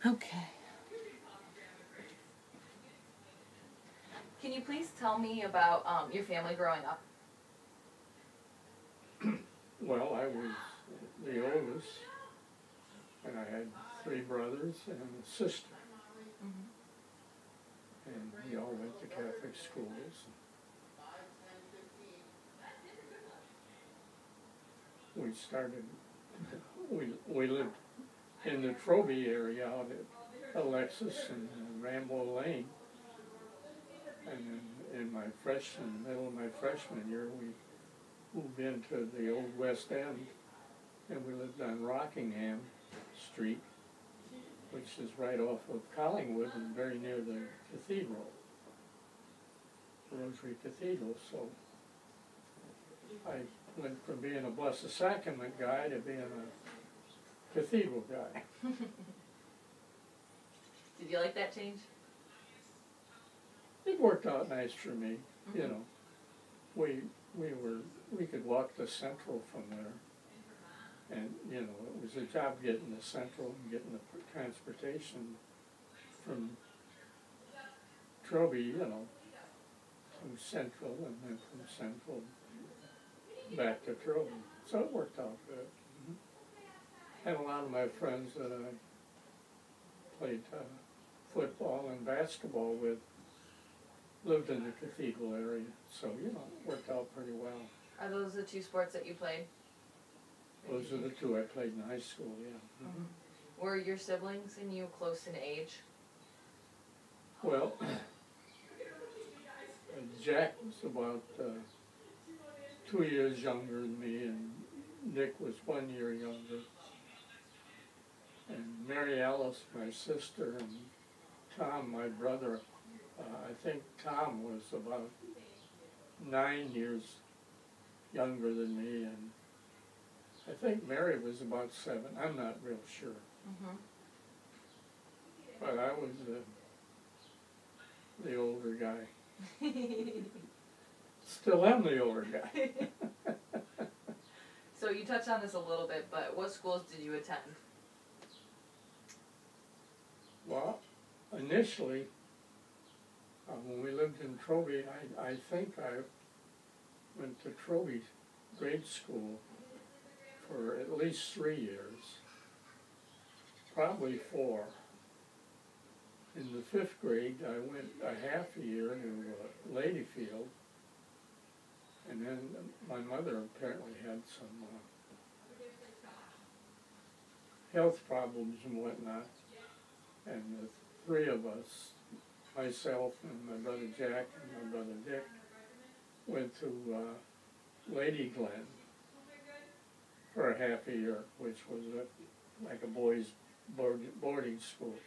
Okay. Can you please tell me about your family growing up? Well, I was the oldest, and I had 3 brothers and a sister. And we all went to Catholic schools. We started, we lived in the Troby area out at Alexis and Rambo Lane. And then in middle of my freshman year, we moved into the old West End, and we lived on Rockingham Street, which is right off of Collingwood and very near the cathedral, Rosary Cathedral. So I went from being a Blessed Sacrament guy to being a cathedral guy. Did you like that change? It worked out nice for me, you know. We could walk to Central from there, and you know, it was a job getting to Central and getting the transportation from Troby, you know, to Central, and then from Central back to Troby. So it worked out good. And a lot of my friends that I played football and basketball with lived in the cathedral area, so you know, it worked out pretty well. Are those the 2 sports that you played? Those are the 2 I played in high school, yeah. Were your siblings and you close in age? Well, Jack was about 2 years younger than me, and Nick was 1 year younger. And Mary Alice, my sister, and Tom, my brother, I think Tom was about 9 years younger than me, and I think Mary was about 7. I'm not real sure. But I was the older guy. Still am the older guy. So you touched on this a little bit, but what schools did you attend? Well, initially, when we lived in Troby, I think I went to Troby grade school for at least 3 years, probably 4. In the 5th grade, I went a half a year to Ladyfield, and then my mother apparently had some health problems and whatnot, and the 3 of us, myself and my brother Jack and my brother Dick, went to Lady Glen for a half a year, which was like a boys' boarding school.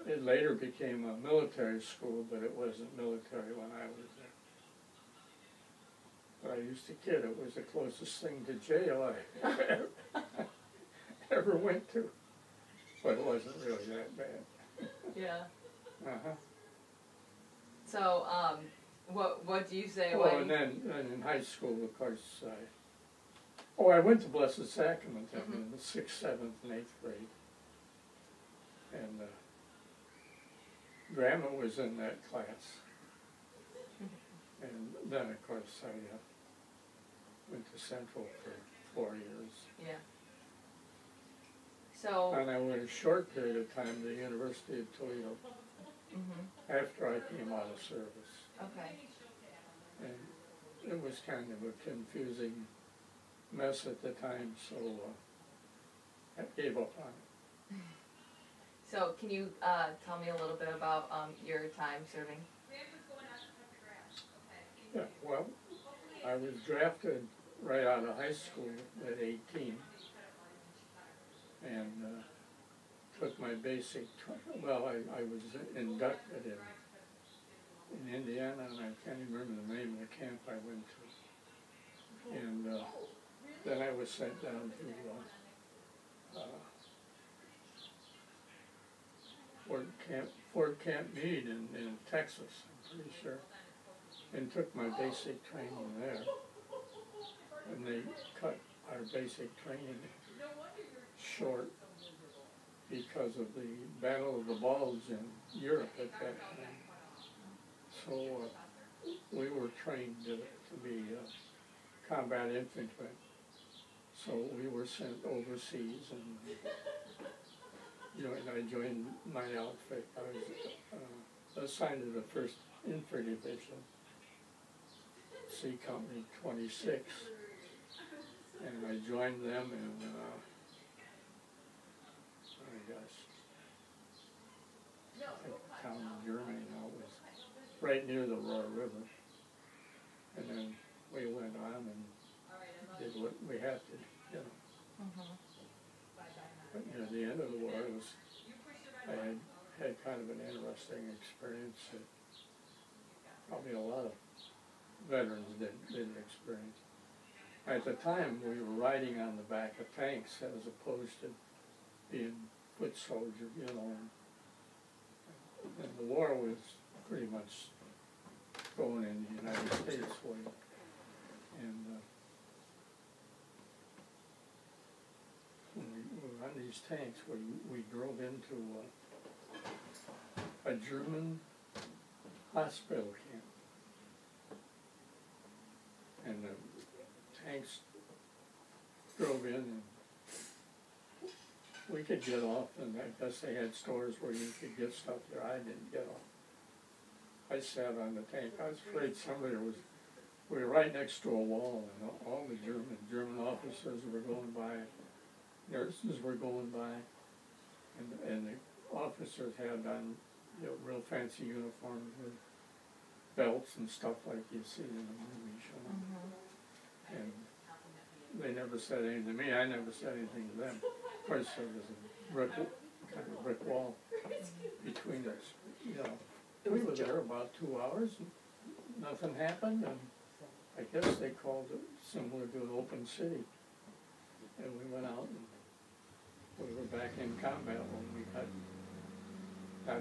It later became a military school, but it wasn't military when I was there. But I used to kid, it was the closest thing to jail I ever went to. But it wasn't really that bad. Yeah. Uh-huh. So, what do you say? Well, and then in high school, of course, I went to Blessed Sacrament in the 6th, 7th, and 8th grade. And Grandma was in that class. And then, of course, I went to Central for 4 years. Yeah. So. And I went a short period of time to the University of Toledo after I came out of service. Okay. And it was kind of a confusing mess at the time, so I gave up on it. So can you tell me a little bit about your time serving? Yeah, well, I was drafted right out of high school at 18, and took my basic, I was inducted in Indiana, and I can't even remember the name of the camp I went to. And then I was sent down to Fort Camp Meade in Texas, I'm pretty sure, and took my basic training there. And they cut our basic training short because of the Battle of the Bulge in Europe at that time. So we were trained to be combat infantry. So we were sent overseas, and I joined my outfit. I was assigned to the 1st Infantry Division, C Company 26, and I joined them in, a town in Germany now. It was right near the Roar River. And then we went on and did what we had to do, But near the end of the war, I had kind of an interesting experience that probably a lot of veterans didn't experience. At the time, we were riding on the back of tanks as opposed to being foot soldiers, and the war was pretty much going in the United States way. And when we were on these tanks, we drove into a German hospital camp. And the tanks drove in, and we could get off, and I guess they had stores where you could get stuff there. I didn't get off. I sat on the tank. I was afraid we were right next to a wall, and all the German officers were going by, nurses were going by, and the officers had on real fancy uniforms with belts and stuff like you see in the movie show. And they never said anything to me. I never said anything to them. Of course, there was a kind of brick wall between us. We were there about 2 hours, and nothing happened, and I guess they called it similar to an open city. And we went out, and we were back in combat when we got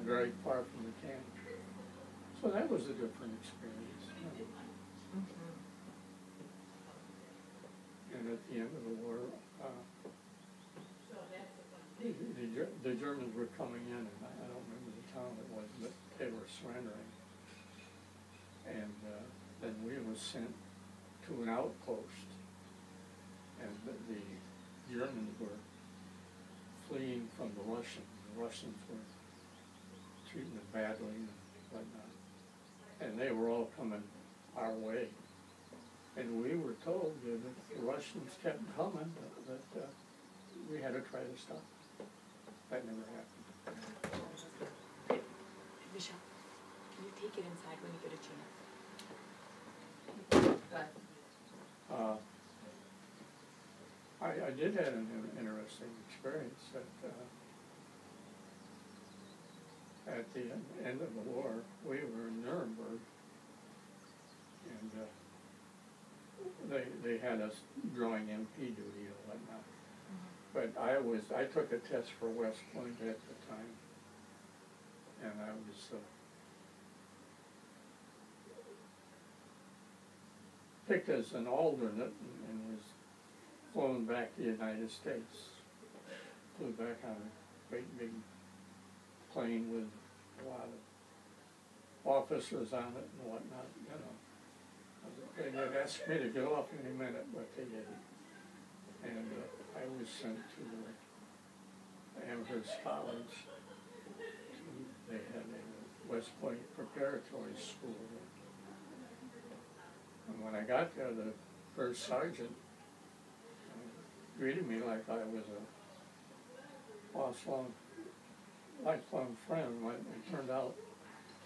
very far from the camp. So that was a different experience. And at the end of the war, the Germans were coming in, and I don't remember the town it was, but they were surrendering. And then we were sent to an outpost, and the Germans were fleeing from the Russians. The Russians were treating them badly and whatnot. And they were all coming our way. And we were told that if the Russians kept coming, that we had to try to stop. That never happened. Michelle, can you take it inside when you get a chance? I did have an interesting experience at the end of the war. We were in Nuremberg, and they had us drawing MP duty or whatnot. But I took a test for West Point at the time, and I was picked as an alternate and was flown back to the United States. Flew back on a great big plane with a lot of officers on it and whatnot, They had asked me to get off any minute, but they didn't. And I was sent to Amherst College. They had a West Point preparatory school. And when I got there, the first sergeant greeted me like I was a lifelong friend. It turned out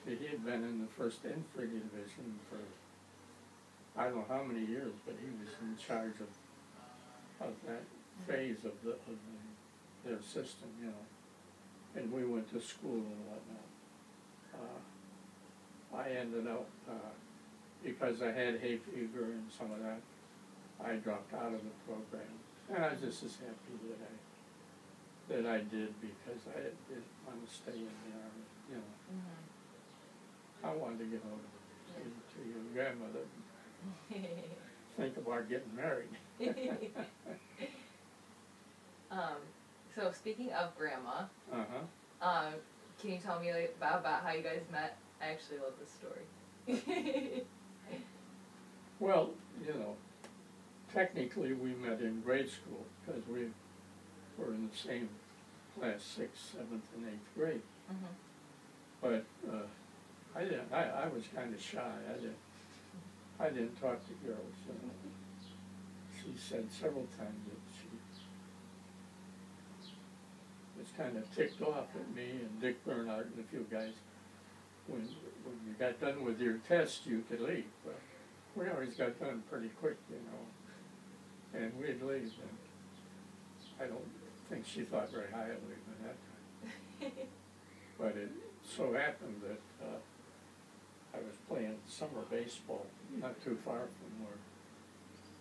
that he had been in the 1st Infantry Division for I don't know how many years, but he was in charge of that phase of their system, And we went to school and whatnot. I ended up, because I had hay fever and some of that, I dropped out of the program. And I was just as happy that I did, because I didn't want to stay in the Army, I wanted to get over to your grandmother. Think about getting married. So speaking of grandma, Uh-huh. can you tell me like, about how you guys met? I actually love this story. Well, you know, technically we met in grade school because we were in the same class, 6th, 7th, and 8th grade. Mhm. But I was kind of shy. I didn't talk to girls. You know. She said several times that she was kind of ticked off at me and Dick Bernhardt and a few guys. When you got done with your test, you could leave. But we always got done pretty quick, you know, and we'd leave. And I don't think she thought very highly of me that time. But it so happened that I was playing summer baseball not too far from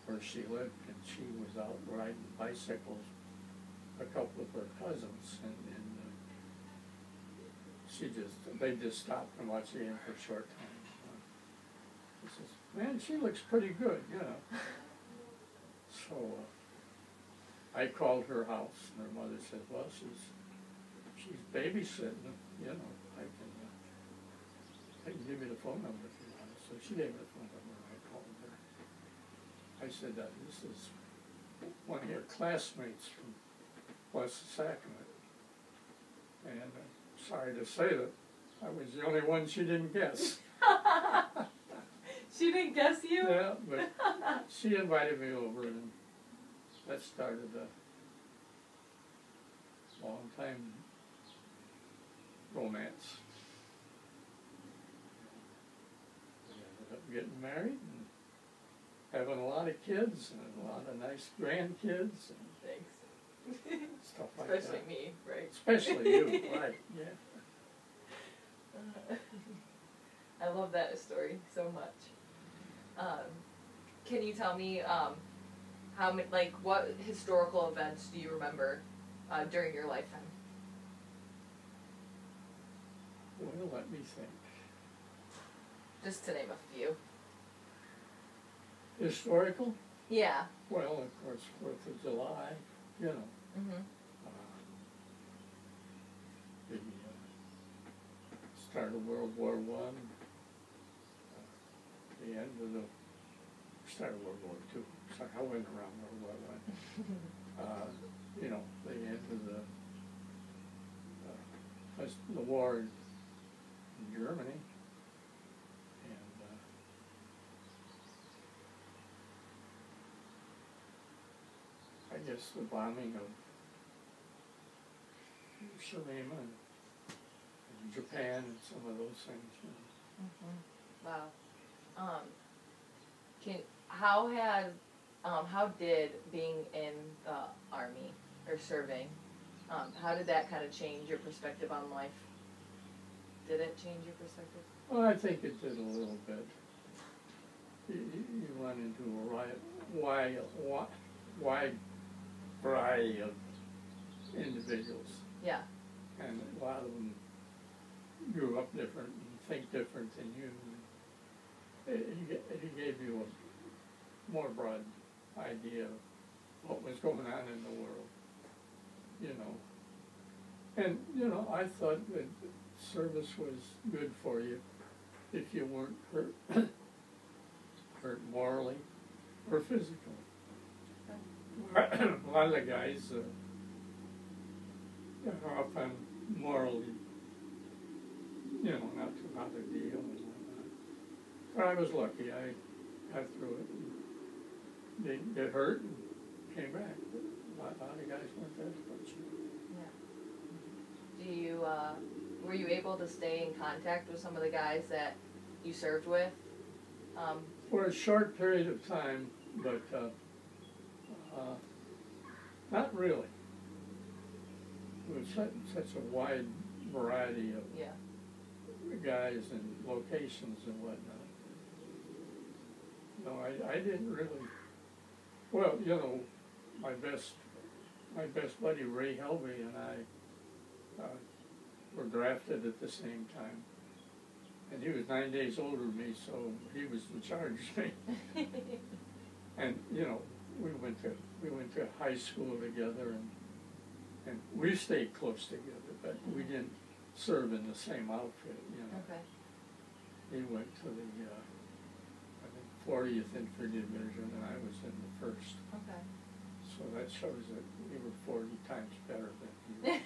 where she lived, and she was out riding bicycles, a couple of her cousins, and they just stopped and watched the game for a short time. She says, "Man, she looks pretty good, you know." So I called her house, and her mother said, "Well, she's babysitting, you know, I can give you the phone number if you want." So she gave me the phone number, and I called her. I said, "This is one of your classmates from Blessed Sacrament." And sorry to say that I was the only one she didn't guess. She didn't guess you? Yeah, but she invited me over, and that started a long time romance. We ended up getting married and having a lot of kids and a lot of nice grandkids and Thanks. stuff like Especially that. me, right? Especially you, right, yeah. I love that story so much. Can you tell me what historical events do you remember during your lifetime? Well, let me think. Just to name a few. Historical? Yeah. Well, of course, 4th of July, you know. Mhm. The start of World War I, the end of the start of World War II. Sorry, I went around World War I. You know, the end of the war in Germany, and I guess the bombing of Hiroshima and Japan and some of those things. You know. Wow. How did being in the Army or serving, how did that kind of change your perspective on life? Did it change your perspective? Well, I think it did a little bit. You run into a wide variety of individuals. Yeah. And a lot of them grew up different and think different than you. It gave you a more broad idea of what was going on in the world, you know. And, you know, I thought that service was good for you if you weren't hurt morally or physically. A lot of the guys got off on morally, you know, not too hot a deal and whatnot. But I was lucky. I got through it and didn't get hurt and came back. But a lot of guys weren't that fortunate. Yeah. Were you able to stay in contact with some of the guys that you served with? For a short period of time, but not really. It was such a wide variety of Yeah. guys and locations and whatnot. No, I didn't really. Well, you know, my best buddy Ray Helvey and I were drafted at the same time, and he was 9 days older than me, so he was in charge of me. And you know, we went to high school together, And we stayed close together, but we didn't serve in the same outfit, you know. Okay. He went to the, I think, 40th Infantry Division, and I was in the 1st. Okay. So that shows that we were 40 times better than he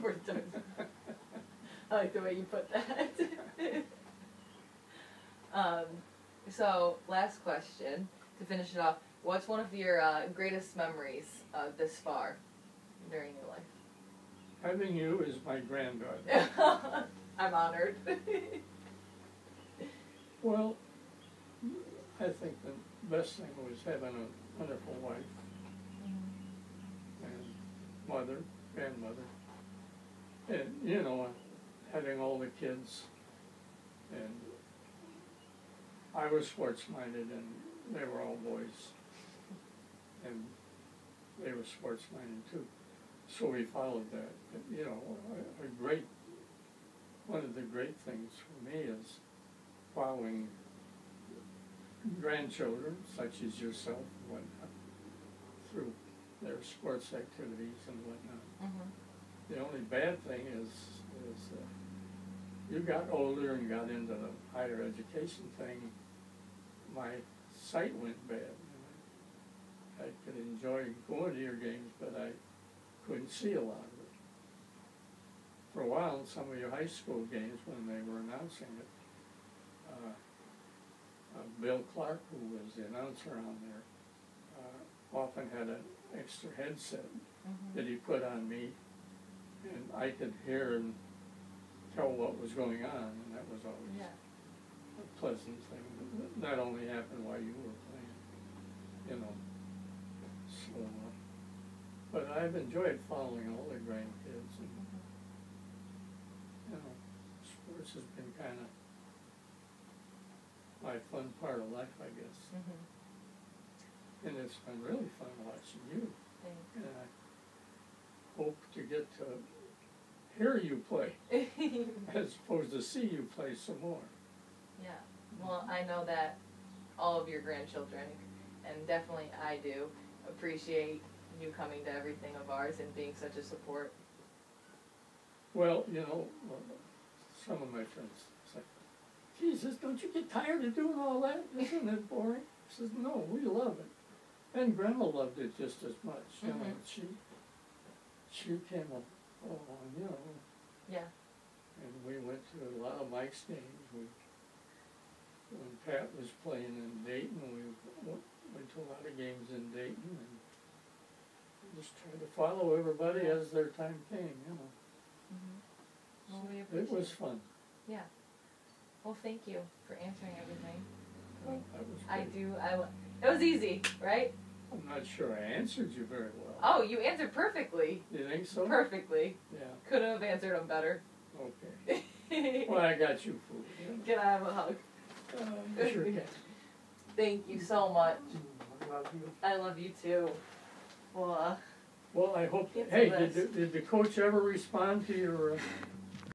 40 times. I like the way you put that. So, last question, to finish it off. What's one of your greatest memories this far during your life? Having you as my granddaughter. I'm honored. Well, I think the best thing was having a wonderful wife and mother, grandmother, and, you know, having all the kids. And I was sports-minded, and they were all boys, and they were sports-minded too. So we followed that. But, you know, one of the great things for me is following grandchildren, such as yourself and whatnot, through their sports activities and whatnot. The only bad thing is you got older and got into the higher education thing, my sight went bad. I could enjoy going to your games, but I couldn't see a lot of it. For a while, in some of your high school games, when they were announcing it, Bill Clark, who was the announcer on there, often had an extra headset that he put on me, and I could hear and tell what was going on, and that was always a pleasant thing. That only happened while you were playing, you know. So, but I've enjoyed following all the grandkids, and you know, sports has been kind of my fun part of life, I guess. And it's been really fun watching you. Thanks. And I hope to get to hear you play as opposed to see you play some more. Yeah. Well, I know that all of your grandchildren, and definitely I do, appreciate you coming to everything of ours and being such a support. Well, you know, some of my friends say, Jesus, don't you get tired of doing all that? Isn't it boring? I says, no, we love it. And Grandma loved it just as much. You know, she came along, you know. Yeah. And we went to a lot of Mike's games. When Pat was playing in Dayton, we went to a lot of games in Dayton, and just tried to follow everybody as their time came, you know. Well, we appreciate It was fun. Yeah. Well, thank you for answering everything. Well, that was great. It was easy, right? I'm not sure I answered you very well. Oh, you answered perfectly. You think so? Perfectly. Yeah. Couldn't have answered them better. Okay. Well, I got you food. Yeah. Can I have a hug? You sure can. Thank you so much. I love you. I love you too. Well, Well, I hope. Get Hey, to this. did the coach ever respond to your